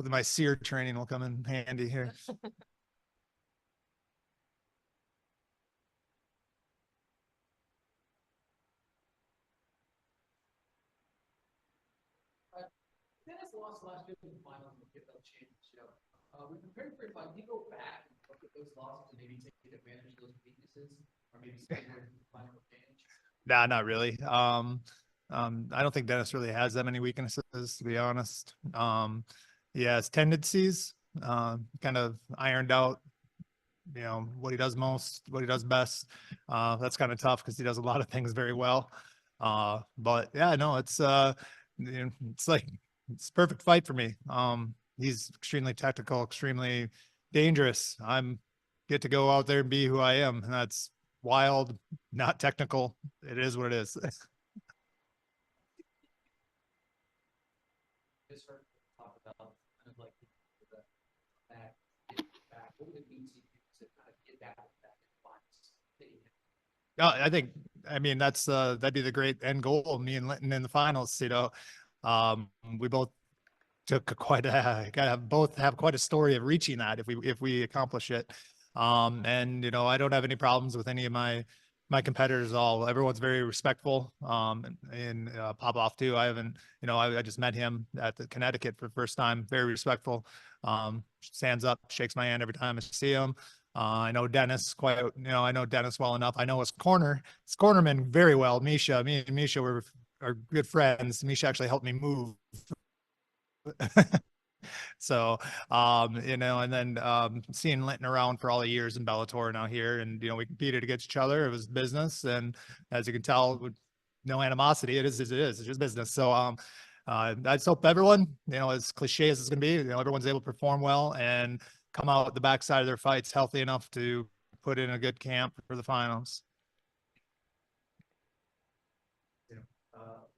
hopefully my sear training will come in handy here. Dennis lost last year in the final of the PFL championship. When preparing for your fight, do you go back and look at those losses and maybe take advantage of those weaknesses, or maybe stay with the final advantage? Nah, not really. I don't think Dennis really has that many weaknesses, to be honest. He has tendencies, kind of ironed out, what he does most, what he does best. That's kind of tough because he does a lot of things very well. But yeah, no, it's like it's a perfect fight for me. He's extremely technical, extremely dangerous. I'm get to go out there and be who I am, and that's wild, not technical. It is what it is. Just heard talk about kind of like the back, back. What would it mean to you to kind of get back I mean, that'd be the great end goal. Me and Linton in the finals, we both took gotta both have quite a story of reaching that if we accomplish it. And I don't have any problems with any of my competitors at all. Everyone's very respectful. And Popov too. I haven't, I just met him at the Connecticut for the first time. Very respectful. Stands up, shakes my hand every time I see him. I know Dennis I know Dennis well enough. I know his cornerman very well. Misha, me and Misha are good friends. Misha actually helped me move. So, and then seeing Linton around for all the years in Bellator now here, and we competed against each other. It was business, and as you can tell, with no animosity, it is as it is. It's just business. So, I just hope everyone, as cliche as it's going to be, everyone's able to perform well and come out the backside of their fights healthy enough to put in a good camp for the finals. A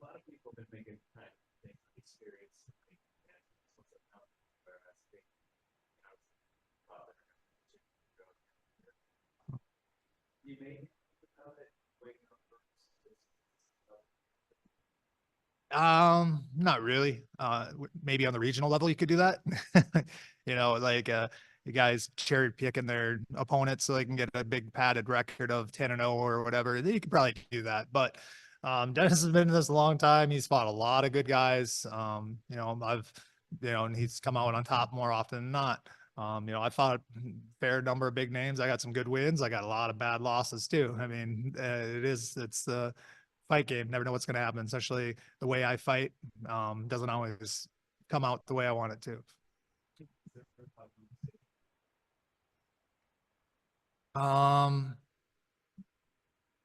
lot of people have been making kind of experience. Not really. Maybe on the regional level, you could do that. Like the guys cherry picking their opponents so they can get a big padded record of 10-0 or whatever. You could probably do that. But Dennis has been in this a long time. He's fought a lot of good guys. And he's come out on top more often than not. I fought a fair number of big names. I got some good wins. I got a lot of bad losses too. I mean, it's the fight game. Never know what's going to happen, especially the way I fight. Doesn't always come out the way I want it to.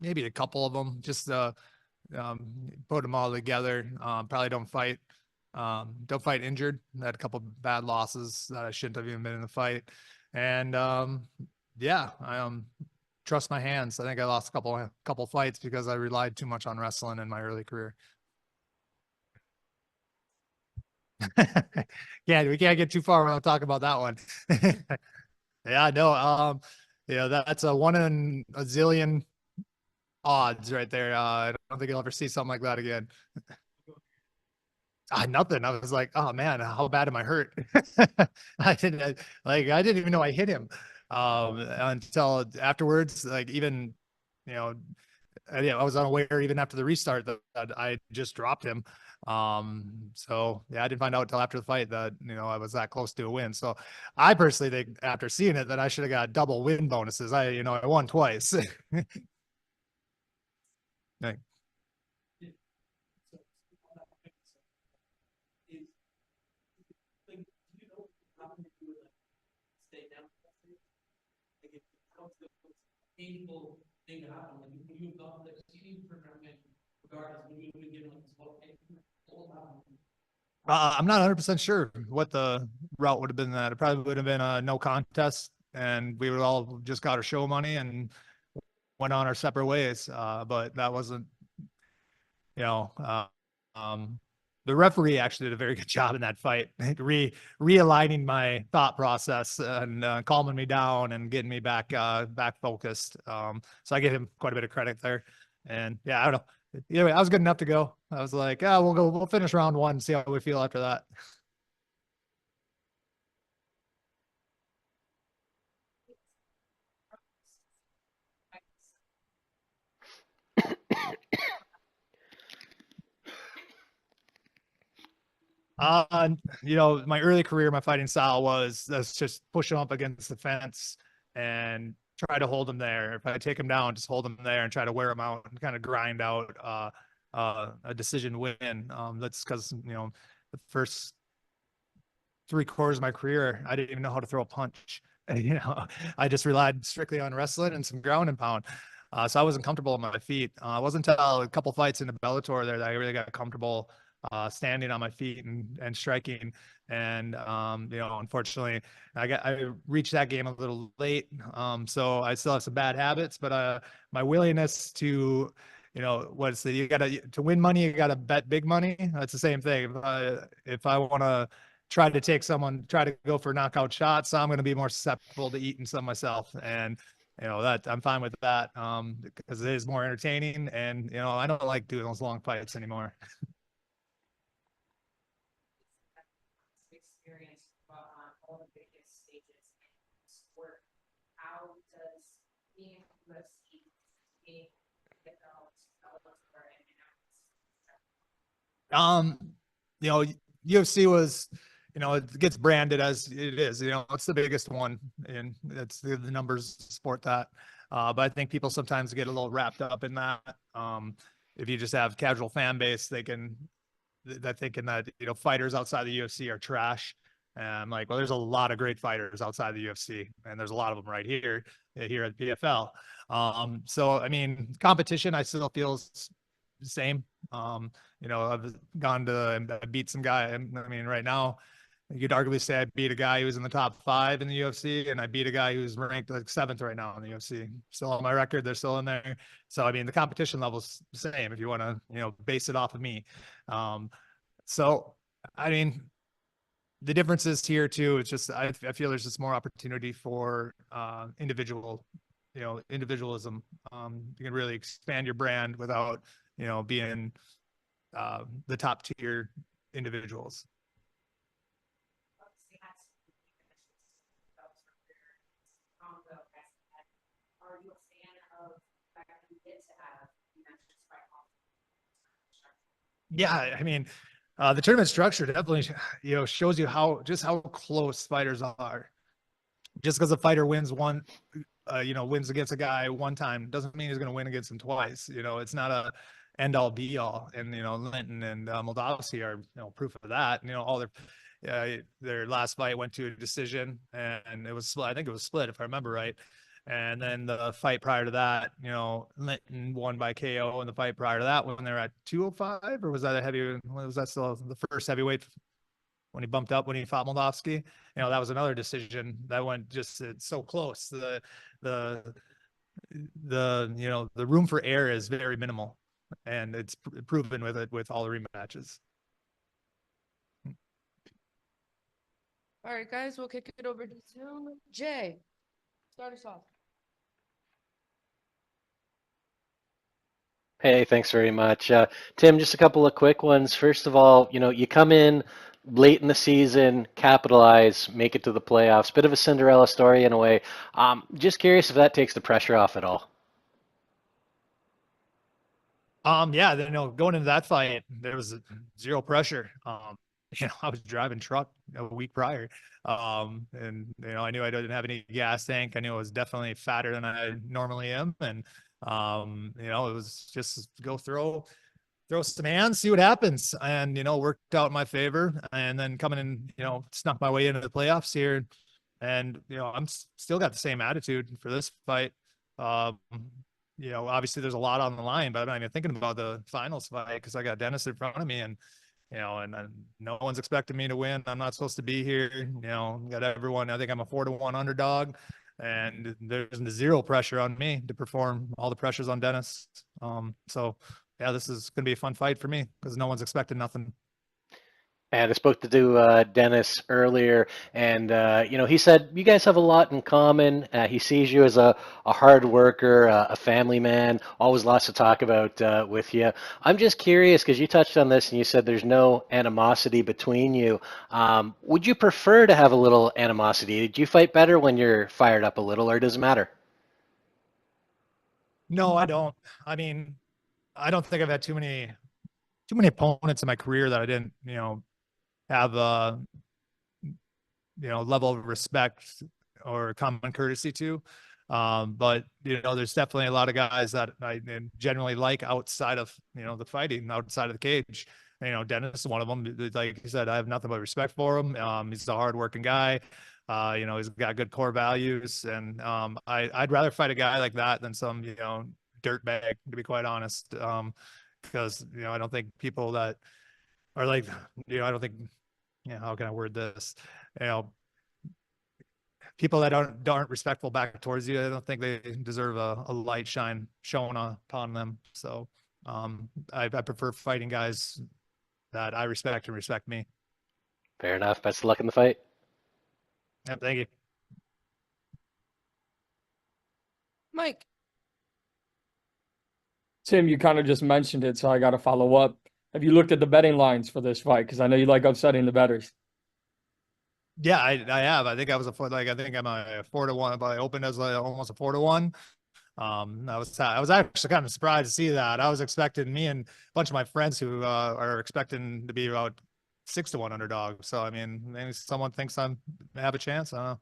Maybe a couple of them, just put them all together. Probably don't fight injured. I had a couple bad losses that I shouldn't have even been in the fight. And yeah, I trust my hands. I think I lost a couple fights because I relied too much on wrestling in my early career. Yeah, we can't get too far without talking about that one. Yeah, no, that's a 1 in a zillion odds right there. I don't think you'll ever see something like that again. Nothing. I was like, oh man, how bad am I hurt? I didn't even know I hit him until afterwards. Like even, I was unaware even after the restart that I just dropped him. So yeah, I didn't find out until after the fight that I was that close to a win. So I personally think after seeing it that I should have got double win bonuses. I won twice. Like, painful thing to happen. Like you have gone to the seating program regardless, when you would have given up this what I'm not 100% sure what the route would have been. That it probably would have been a no contest, and we would all just got our show money and went on our separate ways. But that wasn't, you know, the referee actually did a very good job in that fight, realigning my thought process and calming me down and getting me back focused. So I give him quite a bit of credit there. And yeah, I don't know. Anyway, I was good enough to go. I was like, we'll finish round 1, see how we feel after that. My early career, my fighting style was let's just push him up against the fence and try to hold him there. If I take him down, just hold him there and try to wear him out and kind of grind out a decision win. That's because the first 3/4 of my career, I didn't even know how to throw a punch. I just relied strictly on wrestling and some ground and pound. So I wasn't comfortable on my feet. It wasn't until a couple fights in the Bellator there that I really got comfortable standing on my feet and striking. And unfortunately, I reached that game a little late. So I still have some bad habits, but my willingness to what's the you gotta to win money, you gotta bet big money. That's the same thing. If I want to try to go for knockout shots, so I'm going to be more susceptible to eating some myself. And that I'm fine with that because it is more entertaining. And I don't like doing those long fights anymore. Experience on all the biggest stages in sport. How does being UFC, being UFC was, it gets branded as it is, it's the biggest one and it's the numbers support that. But I think people sometimes get a little wrapped up in that. If you just have casual fan base, they're thinking that, fighters outside the UFC are trash. And I'm like, well, there's a lot of great fighters outside the UFC and there's a lot of them right here at PFL. So, I mean, competition, I still feel the same. I've gone to and beat some guy. I mean, right now, you could arguably say I beat a guy who was in the top 5 in the UFC, and I beat a guy who's ranked like 7th right now in the UFC. Still on my record, they're still in there. So, I mean, the competition level's the same if you want to, base it off of me. So, I mean, the difference is here too. It's just I feel there's just more opportunity for individualism. You can really expand your brand without being the top tier individuals. Are you a fan of the fact that you get to have Yeah, I mean, the tournament structure definitely shows you how close fighters are. Just because a fighter wins wins against a guy one time doesn't mean he's going to win against him twice. It's not a end all be all. And Linton and Moldavsky are proof of that. All their last fight went to a decision, and it was split. I think it was split if I remember right. And then the fight prior to that, Linton won by KO, and the fight prior to that when they were at 205, or was that a heavy? Was that still the first heavyweight? When he bumped up when he fought Moldavsky, that was another decision that went just so close. The the room for error is very minimal, and it's proven with all the rematches. All right, guys, we'll kick it over to Zoom. Jay, start us off. Hey, thanks very much. Tim, just a couple of quick ones. First of all, you come in late in the season, capitalize, make it to the playoffs. Bit of a Cinderella story in a way. Just curious if that takes the pressure off at all. Yeah, going into that fight, there was zero pressure. I was driving truck a week prior. And I knew I didn't have any gas tank. I knew I was definitely fatter than I normally am. And it was just go throw some hands, see what happens. And worked out in my favor. And then coming in, snuck my way into the playoffs here. And I'm still got the same attitude for this fight. Obviously there's a lot on the line, but I'm not even thinking about the finals fight because I got Dennis in front of me, and and no one's expecting me to win. I'm not supposed to be here. Got everyone. I think I'm a 4-1 underdog, and there's zero pressure on me to perform. All the pressure's on Dennis. So yeah, this is gonna be a fun fight for me because no one's expecting nothing. And I spoke to Dennis earlier, and he said you guys have a lot in common. He sees you as a hard worker, a family man, always lots to talk about with you. I'm just curious because you touched on this and you said there's no animosity between you. Would you prefer to have a little animosity? Do you fight better when you're fired up a little, or does it matter? No, I don't. I mean, I don't think I've had too many opponents in my career that I didn't, have a, level of respect or common courtesy to. But there's definitely a lot of guys that I generally like outside of, the fighting, outside of the cage. Dennis is one of them. Like you said, I have nothing but respect for him. He's a hardworking guy. He's got good core values, and I'd rather fight a guy like that than some, dirtbag, to be quite honest. Because I don't think people that are like, I don't think, how can I word this? People that aren't respectful back towards you, I don't think they deserve a light shine shown upon them. So I prefer fighting guys that I respect and respect me. Fair enough. Best of luck in the fight. Yeah, thank you. Mike, Tim, you kind of just mentioned it, so I got to follow up. Have you looked at the betting lines for this fight? Because I know you like upsetting the bettors. Yeah, I have. I think I was I think I'm a 4-1, but I opened as almost a 4-1. I was actually kind of surprised to see that. I was expecting, me and a bunch of my friends who are expecting to be about 6-1 underdog. So I mean, maybe someone thinks I have a chance. I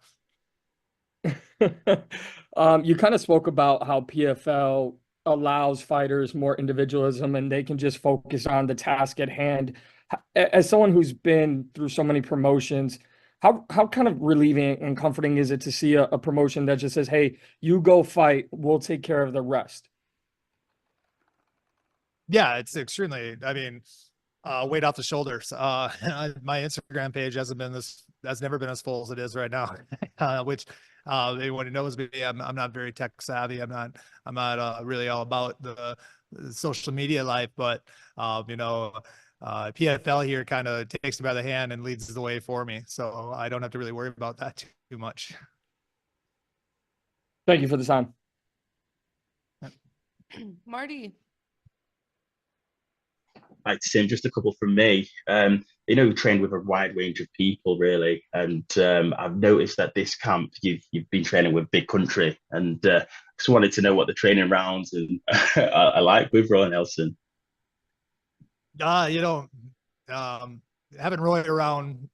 don't know. You kind of spoke about how PFL allows fighters more individualism and they can just focus on the task at hand. As someone who's been through so many promotions, how kind of relieving and comforting is it to see a promotion that just says, hey, you go fight, we'll take care of the rest? Yeah, it's extremely, I mean, weight off the shoulders. My Instagram page has never been as full as it is right now. Which anyone who knows me, I'm not very tech savvy. I'm not really all about the social media life, but PFL here kind of takes me by the hand and leads the way for me. So I don't have to really worry about that too much. Thank you for the time. Marty. Right, Tim, just a couple from me. You trained with a wide range of people, really, and I've noticed that this camp you've been training with Big Country, and just wanted to know what the training rounds and I like with Roy Nelson. Having Roy around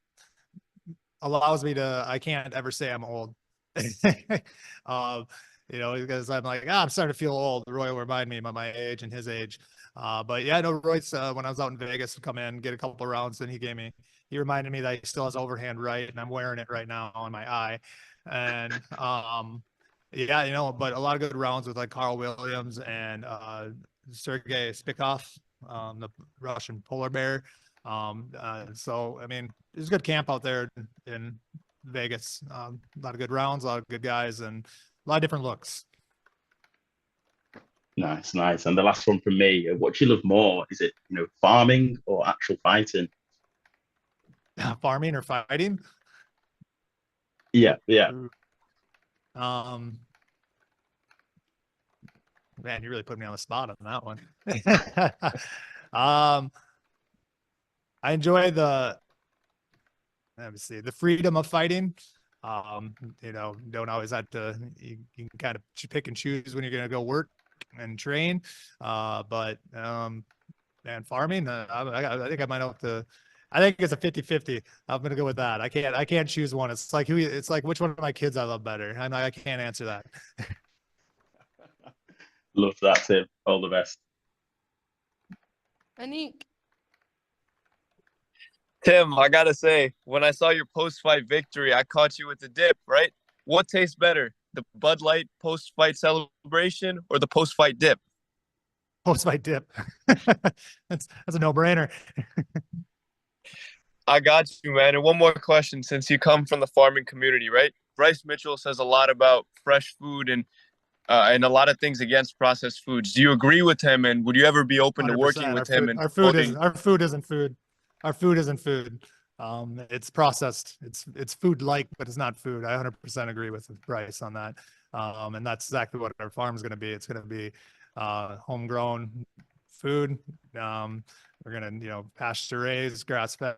allows me to, I can't ever say I'm old. Because I'm like, I'm starting to feel old. Roy will remind me of my age and his age. But yeah, I know Royce, when I was out in Vegas, would come in, get a couple of rounds, and he reminded me that he still has overhand right, and I'm wearing it right now on my eye. And but a lot of good rounds with like Carl Williams and Sergey Spikov, the Russian polar bear. So I mean, there's a good camp out there in Vegas. A lot of good rounds, a lot of good guys, and a lot of different looks. Nice, nice. And the last one from me, what do you love more? Is it, farming or actual fighting? Farming or fighting? Yeah, yeah. Man, you really put me on the spot on that one. I enjoy the freedom of fighting. Don't always have to, you can kind of pick and choose when you're going to go work and train. But farming, I think I might have to, I think it's a 50-50. I'm going to go with that. I can't choose one. It's like which one of my kids I love better. I can't answer that. Love that, Tim. All the best. Anik. Tim, I gotta say, when I saw your post-fight victory, I caught you with the dip, right? What tastes better, the Bud Light post-fight celebration or the post-fight dip? Post-fight dip. That's a no-brainer. I got you, man. And one more question, since you come from the farming community, right? Bryce Mitchell says a lot about fresh food and a lot of things against processed foods. Do you agree with him? And would you ever be open to working with him? Our food isn't food. Our food isn't food. It's processed. It's food-like, but it's not food. I 100% agree with Bryce on that. And that's exactly what our farm is going to be. It's going to be homegrown food. We're going to, pasture raised, grass-fed,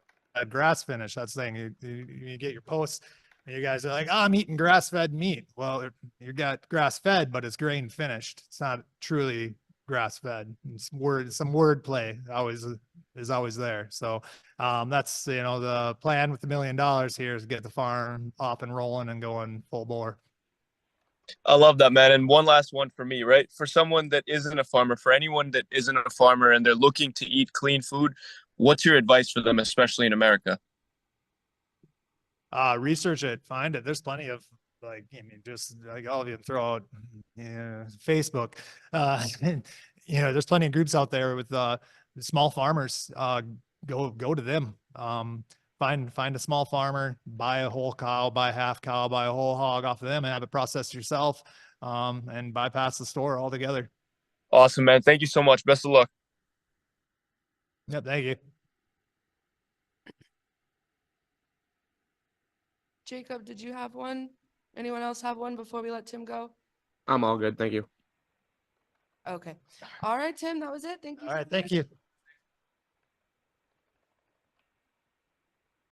grass finish. That's the thing. You get your posts, and you guys are like, I'm eating grass-fed meat. Well, you got grass-fed, but it's grain finished. It's not truly grass-fed. It's some word play. I always is always there. So that's, you know, the plan with the $1 million here is get the farm up and rolling and going full bore. I love that, man. And one last one for me, right? For someone that isn't a farmer, for anyone that isn't a farmer and they're looking to eat clean food, what's your advice for them, especially in America? Research it, find it. There's plenty of, like, I mean, just like all of you throw out, Facebook, you know, there's plenty of groups out there with small farmers. Go to them. Find a small farmer, buy a whole cow, buy a half cow, buy a whole hog off of them, and have it processed yourself, and bypass the store altogether. Awesome, man. Thank you so much. Best of luck. Yep, thank you. Jacob, did you have one? Anyone else have one before we let Tim go? I'm all good. Thank you. Okay. All right, Tim, that was it. Thank you. All so right, thank much. you.